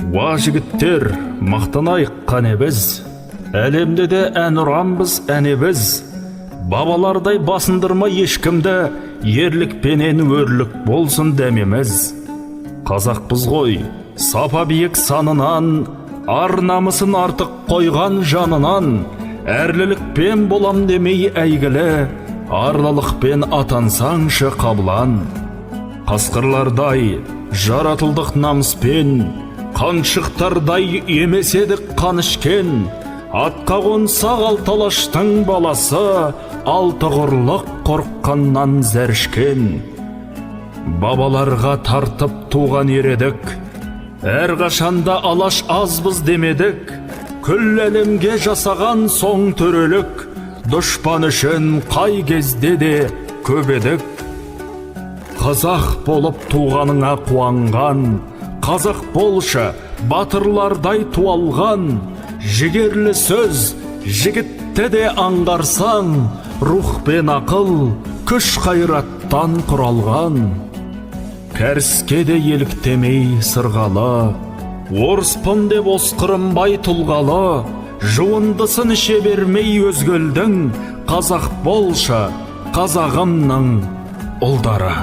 Уа жігіттер, мақтанайық қане біз, әлемде де ән ұранбыз әне біз. Бабалардай басындырма ешкімді, ерлікпенен өрлік болсын дәмеміз. Қазақпыз ғой, сапа биік санынан, ар намысын артық қойған жанынан. Әрлілікпен болам демей әйгілі, арлылықпен атансаңшы қабылан. Қасқырлардай жаратылдық намыспен, қаншықтардай емес едік қанышкен. Атқа қонса алталаштың баласы, алты құрлық қорыққаннан зәрішкен. Бабаларға тартып туған ередік, әрқашанда алаш азбыз демедік. Күл әлемге жасаған соң төрелік, дұшпан үшін қай кезде де көп едік. Қазақ болып туғаныңа қуанған, қазақ болшы батырлардай туалған. Жігерлі сөз жігітті де аңғарсаң, рух пен ақыл күш қайраттан құралған. Кәріске де еліктемей сырғалы, орыспын деп осқырынбай тұлғалы. Жуындысын іше бермей өзгелдің, қазақ болшы қазағымның ұлдары.